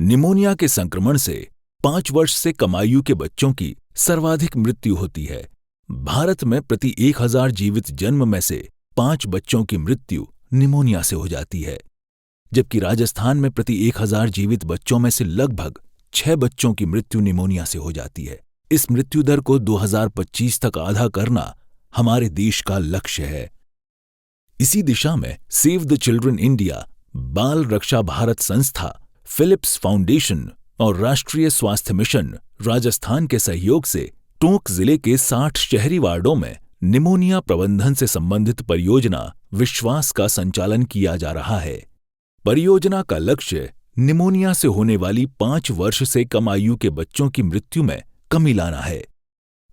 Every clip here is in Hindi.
निमोनिया के संक्रमण से 5 वर्ष से कम आयु के बच्चों की सर्वाधिक मृत्यु होती है। भारत में प्रति 1000 जीवित जन्म में से 5 बच्चों की मृत्यु निमोनिया से हो जाती है, जबकि राजस्थान में प्रति 1000 जीवित बच्चों में से लगभग 6 बच्चों की मृत्यु निमोनिया से हो जाती है। इस मृत्यु दर को 2025 तक आधा करना हमारे देश का लक्ष्य है। इसी दिशा में सेव द चिल्ड्रन इंडिया, बाल रक्षा भारत संस्था, फिलिप्स फाउंडेशन और राष्ट्रीय स्वास्थ्य मिशन राजस्थान के सहयोग से टोंक जिले के 60 शहरी वार्डों में निमोनिया प्रबंधन से संबंधित परियोजना विश्वास का संचालन किया जा रहा है। परियोजना का लक्ष्य निमोनिया से होने वाली 5 वर्ष से कम आयु के बच्चों की मृत्यु में कमी लाना है।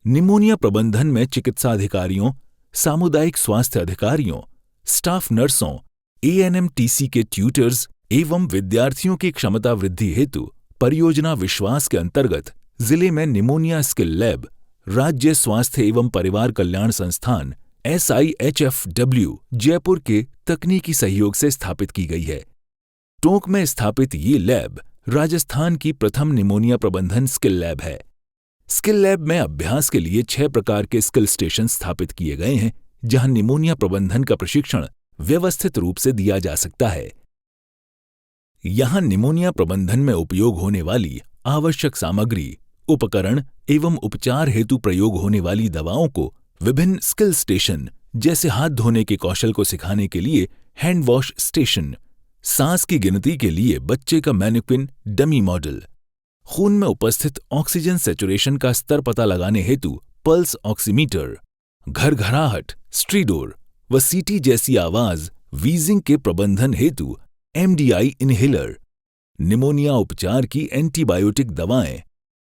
निमोनिया प्रबंधन में चिकित्सा अधिकारियों, सामुदायिक स्वास्थ्य अधिकारियों, स्टाफ नर्सों, ANMTC के ट्यूटर्स एवं विद्यार्थियों की क्षमता वृद्धि हेतु परियोजना विश्वास के अंतर्गत जिले में निमोनिया स्किल लैब राज्य स्वास्थ्य एवं परिवार कल्याण संस्थान SIHFW जयपुर के तकनीकी सहयोग से स्थापित की गई है। टोंक में स्थापित ये लैब राजस्थान की प्रथम निमोनिया प्रबंधन स्किल लैब है। स्किल लैब में अभ्यास के लिए 6 प्रकार के स्किल स्टेशन स्थापित किए गए हैं, जहां निमोनिया प्रबंधन का प्रशिक्षण व्यवस्थित रूप से दिया जा सकता है। यहां निमोनिया प्रबंधन में उपयोग होने वाली आवश्यक सामग्री, उपकरण एवं उपचार हेतु प्रयोग होने वाली दवाओं को विभिन्न स्किल स्टेशन जैसे हाथ धोने के कौशल को सिखाने के लिए हैंड वॉश स्टेशन, सांस की गिनती के लिए बच्चे का मैनिक्विन डमी मॉडल, खून में उपस्थित ऑक्सीजन सैचुरेशन का स्तर पता लगाने हेतु पल्स ऑक्सीमीटर, घरघराहट, स्ट्रीडोर व सीटी जैसी आवाज वीजिंग के प्रबंधन हेतु MDI इनहेलर, निमोनिया उपचार की एंटीबायोटिक दवाएं,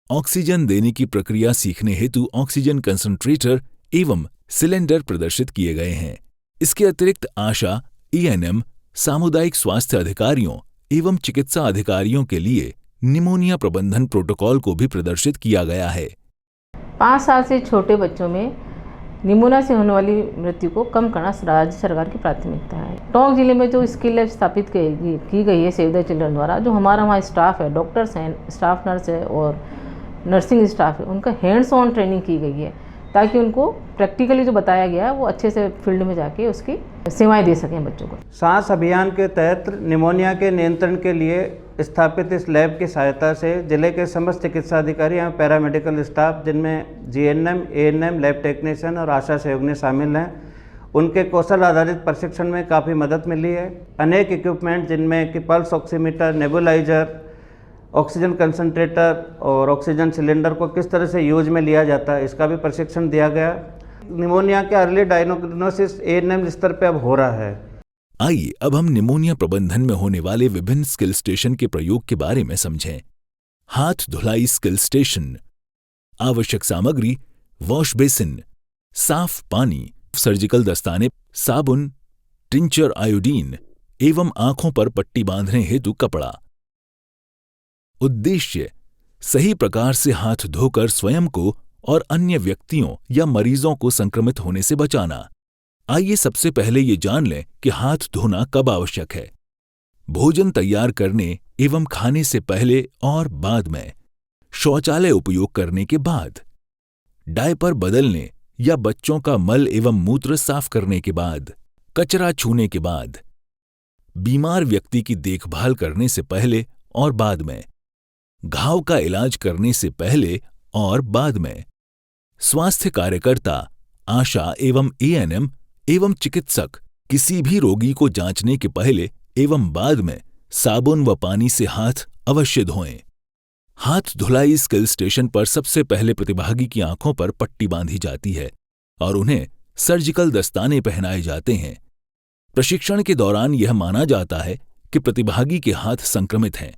ऑक्सीजन देने की प्रक्रिया सीखने हेतु ऑक्सीजन कंसंट्रेटर एवं सिलेंडर प्रदर्शित किए गए हैं। इसके अतिरिक्त आशा, ANM, सामुदायिक स्वास्थ्य अधिकारियों एवं चिकित्सा अधिकारियों के लिए निमोनिया प्रबंधन प्रोटोकॉल को भी प्रदर्शित किया गया है। 5 साल से छोटे बच्चों में निमोनिया से होने वाली मृत्यु को कम करना राज्य सरकार की प्राथमिकता है। टोंक जिले में जो स्किल लैब स्थापित की गई है सेव द चिल्ड्रन द्वारा, जो हमारा वहाँ स्टाफ है, डॉक्टर्स हैं, स्टाफ नर्स है और नर्सिंग स्टाफ है, उनका हैंड्स ऑन ट्रेनिंग की गई है ताकि उनको प्रैक्टिकली जो बताया गया है वो अच्छे से फील्ड में जाके उसकी सेवाएं दे सकें बच्चों को। सांस अभियान के तहत निमोनिया के नियंत्रण के लिए स्थापित इस लैब की सहायता से जिले के समस्त चिकित्सा अधिकारी एवं पैरामेडिकल स्टाफ, जिनमें GNM, ANM, लैब टेक्नीशियन और आशा सहयोगी शामिल हैं, उनके कौशल आधारित प्रशिक्षण में काफ़ी मदद मिली है। अनेक इक्विपमेंट जिनमें कि pulse oximeter, nebuliser, oxygen concentrator और ऑक्सीजन सिलेंडर को किस तरह से यूज में लिया जाता है, इसका भी प्रशिक्षण दिया गया। निमोनिया के अर्ली डायग्नोसिस ANM स्तर पर अब हो रहा है। आइए अब हम निमोनिया प्रबंधन में होने वाले विभिन्न स्किल स्टेशन के प्रयोग के बारे में समझें। हाथ धुलाई स्किल स्टेशन। आवश्यक सामग्री: वॉश बेसिन, साफ पानी, सर्जिकल दस्ताने, साबुन, टिंचर आयोडीन एवं आंखों पर पट्टी बांधने हेतु कपड़ा। उद्देश्य: सही प्रकार से हाथ धोकर स्वयं को और अन्य व्यक्तियों या मरीजों को संक्रमित होने से बचाना। आइए सबसे पहले ये जान लें कि हाथ धोना कब आवश्यक है। भोजन तैयार करने एवं खाने से पहले और बाद में, शौचालय उपयोग करने के बाद, डायपर बदलने या बच्चों का मल एवं मूत्र साफ करने के बाद, कचरा छूने के बाद, बीमार व्यक्ति की देखभाल करने से पहले और बाद में, घाव का इलाज करने से पहले और बाद में। स्वास्थ्य कार्यकर्ता, आशा एवं ANM एवं चिकित्सक किसी भी रोगी को जांचने के पहले एवं बाद में साबुन व पानी से हाथ अवश्य धोएं। हाथ धुलाई स्किल स्टेशन पर सबसे पहले प्रतिभागी की आंखों पर पट्टी बांधी जाती है और उन्हें सर्जिकल दस्ताने पहनाए जाते हैं। प्रशिक्षण के दौरान यह माना जाता है कि प्रतिभागी के हाथ संक्रमित हैं।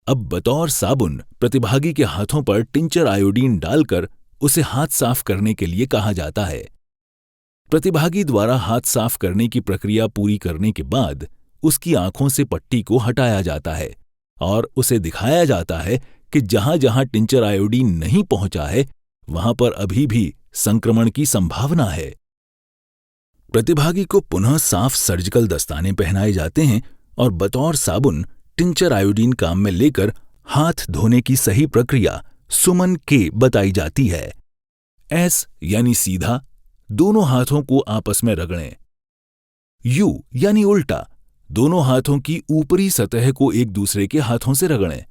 अब बतौर साबुन प्रतिभागी के हाथों पर टिंचर आयोडीन डालकर उसे हाथ साफ करने के लिए कहा जाता है। प्रतिभागी द्वारा हाथ साफ करने की प्रक्रिया पूरी करने के बाद उसकी आंखों से पट्टी को हटाया जाता है और उसे दिखाया जाता है कि जहां जहां टिंचर आयोडीन नहीं पहुंचा है वहां पर अभी भी संक्रमण की संभावना है। प्रतिभागी को पुनः साफ सर्जिकल दस्ताने पहनाए जाते हैं और बतौर साबुन टिंचर आयोडीन काम में लेकर हाथ धोने की सही प्रक्रिया सुमन के बताई जाती है। एस यानी सीधा, दोनों हाथों को आपस में रगड़ें। यू यानी उल्टा, दोनों हाथों की ऊपरी सतह को एक दूसरे के हाथों से रगड़ें।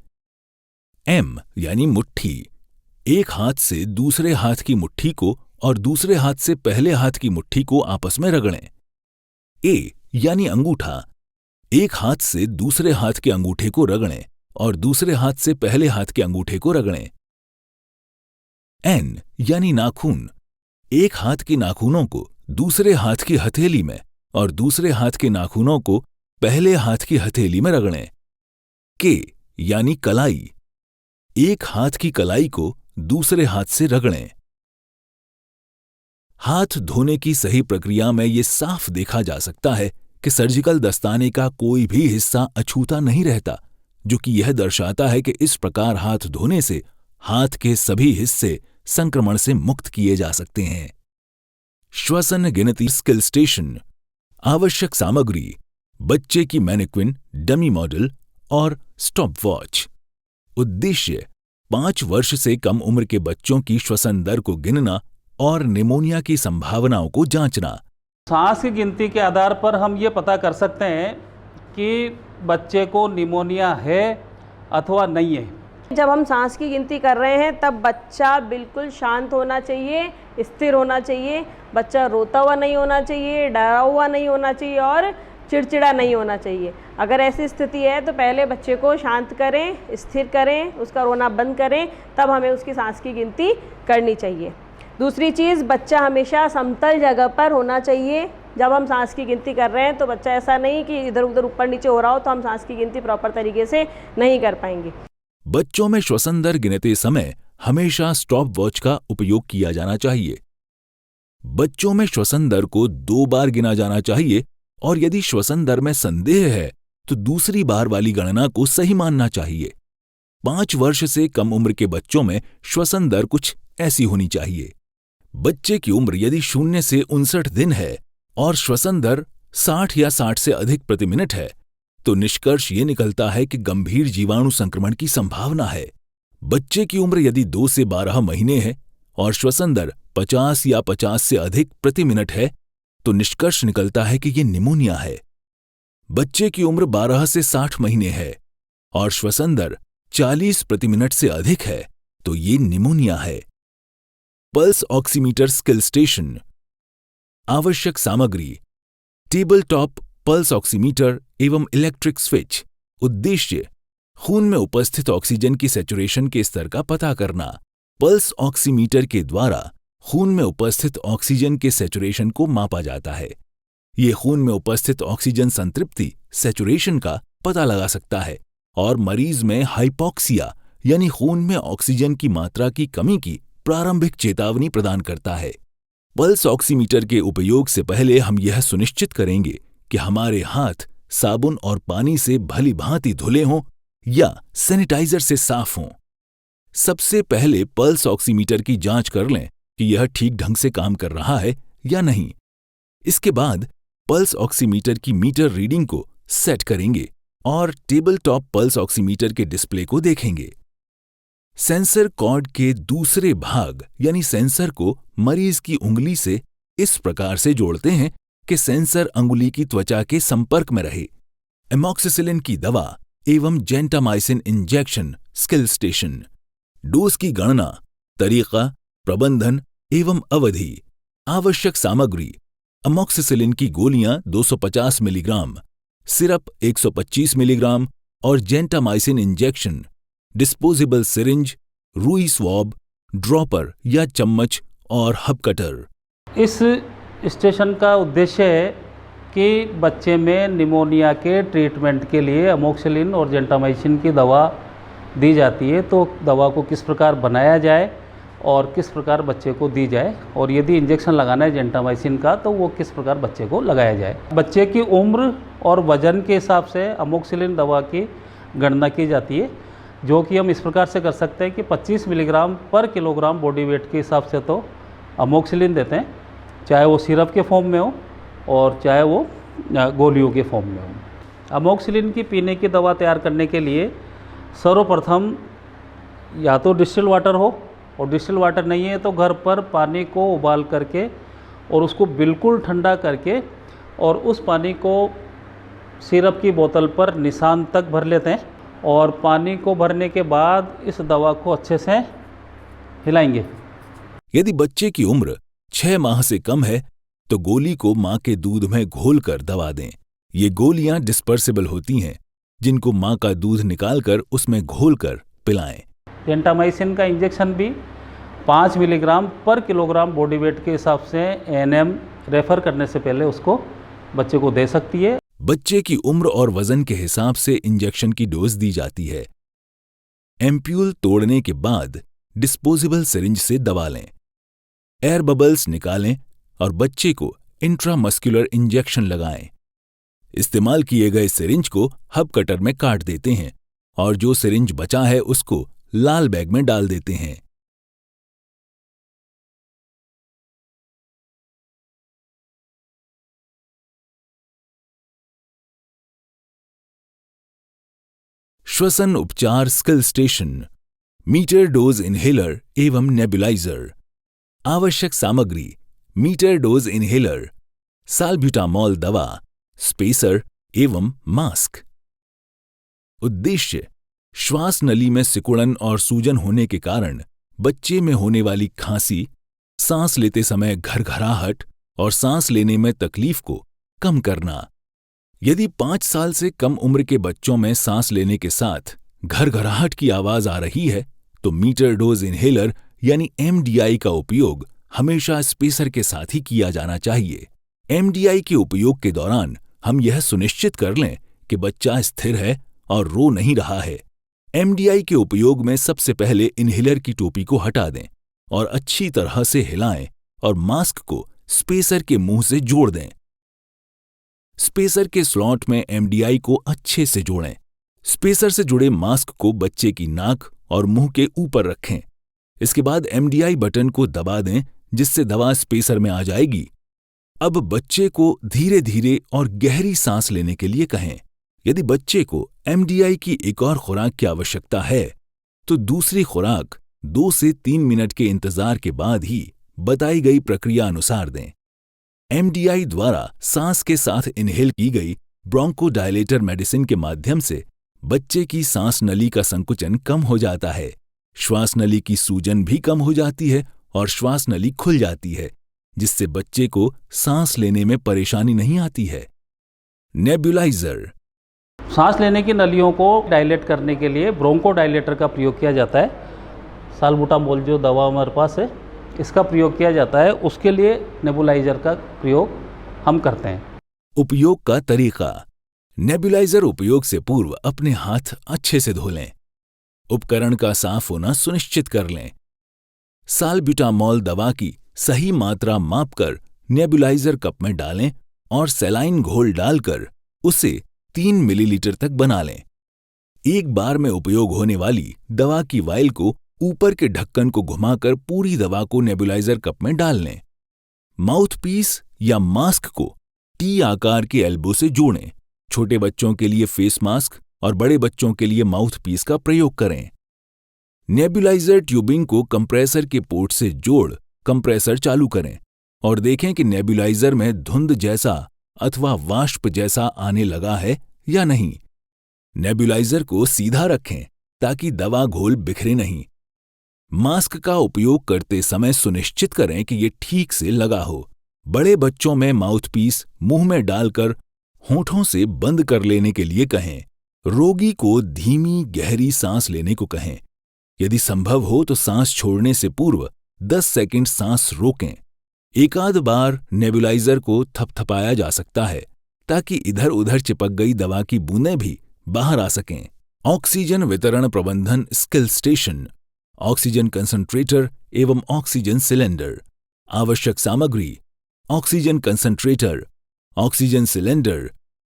एम यानी मुट्ठी, एक हाथ से दूसरे हाथ की मुट्ठी को और दूसरे हाथ से पहले हाथ की मुट्ठी को आपस में रगड़ें। ए यानी अंगूठा, एक हाथ से दूसरे हाथ के अंगूठे को रगड़ें और दूसरे हाथ से पहले हाथ के अंगूठे को रगड़ें। एन यानी नाखून, एक हाथ के नाखूनों को दूसरे हाथ की हथेली में और दूसरे हाथ के नाखूनों को पहले हाथ की हथेली में रगड़ें। के यानी कलाई, एक हाथ की कलाई को दूसरे हाथ से रगड़ें। हाथ धोने की सही प्रक्रिया में यह साफ देखा जा सकता है कि सर्जिकल दस्ताने का कोई भी हिस्सा अछूता नहीं रहता, जो कि यह दर्शाता है कि इस प्रकार हाथ धोने से हाथ के सभी हिस्से संक्रमण से मुक्त किए जा सकते हैं। श्वसन गिनती स्किल स्टेशन। आवश्यक सामग्री: बच्चे की मैनिक्विन, डमी मॉडल और स्टॉप वॉच। उद्देश्य: 5 वर्ष से कम उम्र के बच्चों की श्वसन दर को गिनना और निमोनिया की संभावनाओं को जांचना। सांस की गिनती के आधार पर हम ये पता कर सकते हैं कि बच्चे को निमोनिया है अथवा नहीं है। जब हम सांस की गिनती कर रहे हैं तब बच्चा बिल्कुल शांत होना चाहिए, स्थिर होना चाहिए, बच्चा रोता हुआ नहीं होना चाहिए, डरा हुआ नहीं होना चाहिए और चिड़चिड़ा नहीं होना चाहिए। अगर ऐसी स्थिति है तो पहले बच्चे को शांत करें, स्थिर करें, उसका रोना बंद करें, तब हमें उसकी सांस की गिनती करनी चाहिए। दूसरी चीज़, बच्चा हमेशा समतल जगह पर होना चाहिए। जब हम सांस की गिनती कर रहे हैं तो बच्चा ऐसा नहीं कि इधर उधर ऊपर नीचे हो रहा हो तो हम सांस की गिनती प्रॉपर तरीके से नहीं कर पाएंगे। बच्चों में श्वसन दर गिनते समय हमेशा स्टॉप वॉच का उपयोग किया जाना चाहिए। बच्चों में श्वसन दर को 2 बार गिना जाना चाहिए और यदि श्वसन दर में संदेह है तो दूसरी बार वाली गणना को सही मानना चाहिए। 5 वर्ष से कम उम्र के बच्चों में श्वसन दर कुछ ऐसी होनी चाहिए। बच्चे की उम्र यदि 0 से 59 दिन है और श्वसन दर 60 या 60 से अधिक प्रति मिनट है तो निष्कर्ष ये निकलता है कि गंभीर जीवाणु संक्रमण की संभावना है। बच्चे की उम्र यदि 2 से 12 महीने है और श्वसन दर 50 या 50 से अधिक प्रति मिनट है तो निष्कर्ष निकलता है कि यह निमोनिया है। बच्चे की उम्र 12 से 60 महीने है और श्वसन दर 40 प्रति मिनट से अधिक है तो ये निमोनिया है। Pulse oximeter skill station. आवश्यक सामग्री: टेबल टॉप पल्स ऑक्सीमीटर एवं इलेक्ट्रिक स्विच। उद्देश्य: खून में उपस्थित ऑक्सीजन की सैचुरेशन के स्तर का पता करना। पल्स ऑक्सीमीटर के द्वारा खून में उपस्थित ऑक्सीजन के सैचुरेशन को मापा जाता है। ये खून में उपस्थित ऑक्सीजन संतृप्ति सैचुरेशन का पता लगा सकता है और मरीज में हाइपोक्सिया यानी खून में ऑक्सीजन की मात्रा की कमी की प्रारंभिक चेतावनी प्रदान करता है। पल्स ऑक्सीमीटर के उपयोग से पहले हम यह सुनिश्चित करेंगे कि हमारे हाथ साबुन और पानी से भली भांति धुले हों या सैनिटाइजर से साफ हों। सबसे पहले पल्स ऑक्सीमीटर की जांच कर लें कि यह ठीक ढंग से काम कर रहा है या नहीं। इसके बाद पल्स ऑक्सीमीटर की मीटर रीडिंग को सेट करेंगे और टेबल टॉप पल्स ऑक्सीमीटर के डिस्प्ले को देखेंगे। सेंसर कॉर्ड के दूसरे भाग यानी सेंसर को मरीज की उंगली से इस प्रकार से जोड़ते हैं कि सेंसर अंगुली की त्वचा के संपर्क में रहे। एमॉक्सिसिलिन की दवा एवं gentamicin injection skill station. Dose की गणना, तरीका, प्रबंधन एवं अवधि। आवश्यक सामग्री: अमॉक्सिसिलिन की गोलियां 250 मिलीग्राम, सिरप 125 मिलीग्राम और जेंटामाइसिन इंजेक्शन, डिस्पोजेबल सिरिंज, रुई स्वॉब, ड्रॉपर या चम्मच और हब कटर। इस स्टेशन का उद्देश्य है कि बच्चे में निमोनिया के ट्रीटमेंट के लिए अमोक्सिलिन और जेंटामाइसिन की दवा दी जाती है, तो दवा को किस प्रकार बनाया जाए और किस प्रकार बच्चे को दी जाए, और यदि इंजेक्शन लगाना है जेंटामाइसिन का तो वो किस प्रकार बच्चे को लगाया जाए। बच्चे की उम्र और वजन के हिसाब से अमोक्सिलिन दवा की गणना की जाती है, जो कि हम इस प्रकार से कर सकते हैं कि 25 मिलीग्राम पर किलोग्राम बॉडी वेट के हिसाब से तो अमोक्सिलिन देते हैं, चाहे वो सिरप के फॉर्म में हो और चाहे वो गोलियों के फॉर्म में हो। अमोक्सिलिन की पीने की दवा तैयार करने के लिए सर्वप्रथम या तो डिस्टिल वाटर हो, और डिस्टिल वाटर नहीं है तो घर पर पानी को उबाल करके और उसको बिल्कुल ठंडा करके और उस पानी को सिरप की बोतल पर निशान तक भर लेते हैं, और पानी को भरने के बाद इस दवा को अच्छे से हिलाएंगे। यदि बच्चे की उम्र 6 माह से कम है तो गोली को मां के दूध में घोलकर दवा दें। ये गोलियां डिस्पर्सिबल होती हैं, जिनको मां का दूध निकालकर उसमें घोलकर पिलाएं। जेंटामाइसिन का इंजेक्शन भी 5 मिलीग्राम पर किलोग्राम बॉडी वेट के हिसाब से एएनएम रेफर करने से पहले उसको बच्चे को दे सकती है। बच्चे की उम्र और वजन के हिसाब से इंजेक्शन की डोज दी जाती है। एम्प्यूल तोड़ने के बाद डिस्पोजेबल सिरिंज से दबा लें, एयर बबल्स निकालें और बच्चे को इंट्रामस्कुलर इंजेक्शन लगाएं। इस्तेमाल किए गए सिरिंज को हब कटर में काट देते हैं और जो सिरिंज बचा है उसको लाल बैग में डाल देते हैं। श्वसन उपचार skill station, meter dose inhaler एवं नेबुलाइजर। आवश्यक सामग्री: मीटर डोज इनहेलर, साल्ब्यूटामॉल दवा, स्पेसर एवं मास्क। उद्देश्य: श्वास नली में सिकुड़न और सूजन होने के कारण बच्चे में होने वाली खांसी, सांस लेते समय घरघराहट और सांस लेने में तकलीफ को कम करना। यदि 5 साल से कम उम्र के बच्चों में सांस लेने के साथ घरघराहट की आवाज आ रही है तो मीटर डोज इनहेलर यानी एमडीआई का उपयोग हमेशा स्पेसर के साथ ही किया जाना चाहिए। एमडीआई के उपयोग के दौरान हम यह सुनिश्चित कर लें कि बच्चा स्थिर है और रो नहीं रहा है। एमडीआई के उपयोग में सबसे पहले इनहेलर की टोपी को हटा दें और अच्छी तरह से हिलाएं और मास्क को स्पेसर के मुंह से जोड़ दें। स्पेसर के स्लॉट में एमडीआई को अच्छे से जोड़ें। स्पेसर से जुड़े मास्क को बच्चे की नाक और मुंह के ऊपर रखें। इसके बाद एमडीआई बटन को दबा दें जिससे दवा स्पेसर में आ जाएगी। अब बच्चे को धीरे धीरे और गहरी सांस लेने के लिए कहें। यदि बच्चे को एमडीआई की एक और खुराक की आवश्यकता है तो दूसरी खुराक 2 से 3 मिनट के इंतजार के बाद ही बताई गई प्रक्रिया अनुसार दें। एमडीआई द्वारा सांस के साथ इनहेल की गई ब्रोंकोडायलेटर मेडिसिन के माध्यम से बच्चे की सांस नली का संकुचन कम हो जाता है, श्वास नली की सूजन भी कम हो जाती है और श्वास नली खुल जाती है, जिससे बच्चे को सांस लेने में परेशानी नहीं आती है। नेबुलाइजर, सांस लेने की नलियों को डायलेट करने के लिए ब्रोंकोडायलेटर का प्रयोग किया जाता है। साल्बुटामॉल जो दवा हमारे पास है इसका प्रयोग किया जाता है, उसके लिए नेबुलाइजर का प्रयोग हम करते हैं। उपयोग का तरीका: नेबुलाइजर उपयोग से पूर्व अपने हाथ अच्छे से धो लें। उपकरण का साफ होना सुनिश्चित कर लें। साल्ब्यूटामॉल दवा की सही मात्रा मापकर नेबुलाइजर कप में डालें और सलाइन घोल डालकर उसे 3 मिलीलीटर तक बना लें। एक बार में उपयोग होने वाली दवा की वाइल को ऊपर के ढक्कन को घुमाकर पूरी दवा को नेबुलाइजर कप में डाल लें। माउथपीस या मास्क को टी आकार के एल्बो से जोड़ें। छोटे बच्चों के लिए फेस मास्क और बड़े बच्चों के लिए माउथपीस का प्रयोग करें। नेबुलाइजर ट्यूबिंग को कंप्रेसर के पोर्ट से जोड़ कंप्रेसर चालू करें और देखें कि नेबुलाइजर में धुंध जैसा अथवा वाष्प जैसा आने लगा है या नहीं। नेबुलाइजर को सीधा रखें ताकि दवा घोल बिखरे नहीं। मास्क का उपयोग करते समय सुनिश्चित करें कि ये ठीक से लगा हो। बड़े बच्चों में माउथपीस मुंह में डालकर होठों से बंद कर लेने के लिए कहें। रोगी को धीमी गहरी सांस लेने को कहें। यदि संभव हो तो सांस छोड़ने से पूर्व 10 सेकंड सांस रोकें। एकाध बार नेबुलाइजर को थपथपाया जा सकता है ताकि इधर उधर चिपक गई दवा की बूंदें भी बाहर आ सकें। ऑक्सीजन वितरण प्रबंधन स्किल स्टेशन, ऑक्सीजन कंसंट्रेटर एवं ऑक्सीजन सिलेंडर। आवश्यक सामग्री: oxygen concentrator, oxygen cylinder,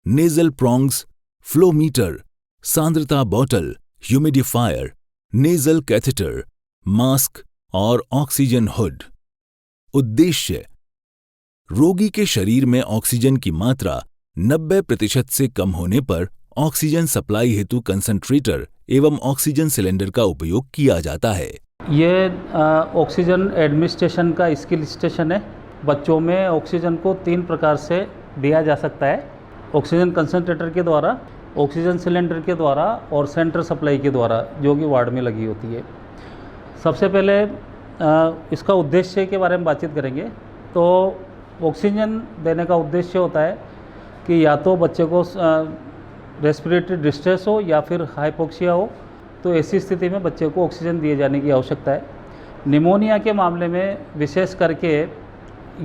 nasal prongs, flowmeter, सांद्रता bottle, humidifier, nasal catheter, mask और ऑक्सीजन हुड। उद्देश्य: रोगी के शरीर में ऑक्सीजन की मात्रा 90% से कम होने पर ऑक्सीजन सप्लाई हेतु कंसंट्रेटर एवं ऑक्सीजन सिलेंडर का उपयोग किया जाता है। ये ऑक्सीजन एडमिनिस्ट्रेशन का स्किल स्टेशन है। बच्चों में ऑक्सीजन को 3 प्रकार से दिया जा सकता है, ऑक्सीजन कंसंट्रेटर के द्वारा, ऑक्सीजन सिलेंडर के द्वारा और सेंटर सप्लाई के द्वारा, जो कि वार्ड में लगी होती है। सबसे पहले इसका उद्देश्य के बारे में बातचीत करेंगे। तो ऑक्सीजन देने का उद्देश्य होता है कि या तो बच्चे को रेस्पिरेटरी डिस्ट्रेस हो या फिर हाइपोक्सिया हो, तो ऐसी स्थिति में बच्चे को ऑक्सीजन दिए जाने की आवश्यकता है। निमोनिया के मामले में विशेष करके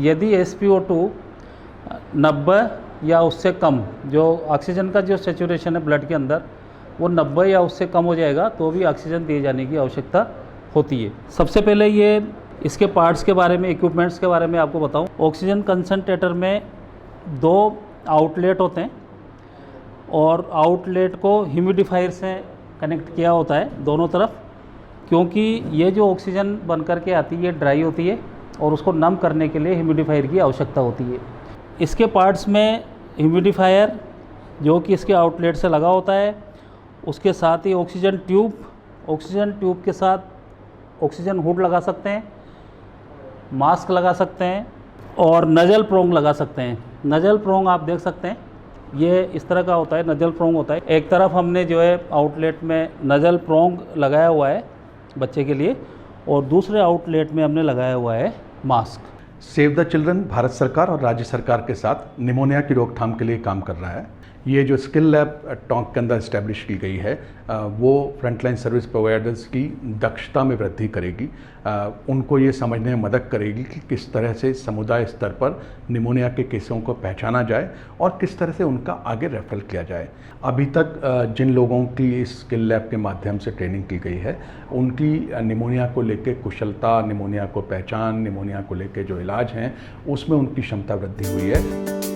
यदि SpO2 90 या उससे कम, जो ऑक्सीजन का जो सैचुरेशन है ब्लड के अंदर वो 90 या उससे कम हो जाएगा तो भी ऑक्सीजन दिए जाने की आवश्यकता होती है। सबसे पहले ये इसके पार्ट्स के बारे में, इक्विपमेंट्स के बारे में आपको बताऊं। ऑक्सीजन कंसंट्रेटर में 2 आउटलेट होते हैं और आउटलेट को ह्यूमिडिफायर से कनेक्ट किया होता है दोनों तरफ, क्योंकि ये जो ऑक्सीजन बन कर के आती है ड्राई होती है और उसको नम करने के लिए ह्यूमिडिफायर की आवश्यकता होती है। इसके पार्ट्स में ह्यूमिडिफायर जो कि इसके आउटलेट से लगा होता है, उसके साथ ही ऑक्सीजन ट्यूब के साथ ऑक्सीजन हुड लगा सकते हैं, मास्क लगा सकते हैं और नजल प्रोंग लगा सकते हैं। नजल प्रोंग आप देख सकते हैं, ये इस तरह का होता है, नजल प्रोंग होता है। एक तरफ हमने जो है आउटलेट में नजल प्रोंग लगाया हुआ है बच्चे के लिए और दूसरे आउटलेट में हमने लगाया हुआ है mask. Save the children Bharat सरकार और राज्य सरकार के साथ निमोनिया की रोकथाम के लिए काम कर रहा है। ये जो स्किल लैब टोंक के अंदर इस्टेब्लिश की गई है वो फ्रंटलाइन सर्विस प्रोवाइडर्स की दक्षता में वृद्धि करेगी, उनको ये समझने में मदद करेगी कि किस तरह से समुदाय स्तर पर निमोनिया के केसों को पहचाना जाए और किस तरह से उनका आगे रेफर किया जाए। अभी तक जिन लोगों की इस स्किल लैब के माध्यम से ट्रेनिंग की गई है उनकी निमोनिया को लेकर कुशलता, निमोनिया को पहचान, निमोनिया को लेकर जो इलाज हैं उसमें उनकी क्षमता वृद्धि हुई है।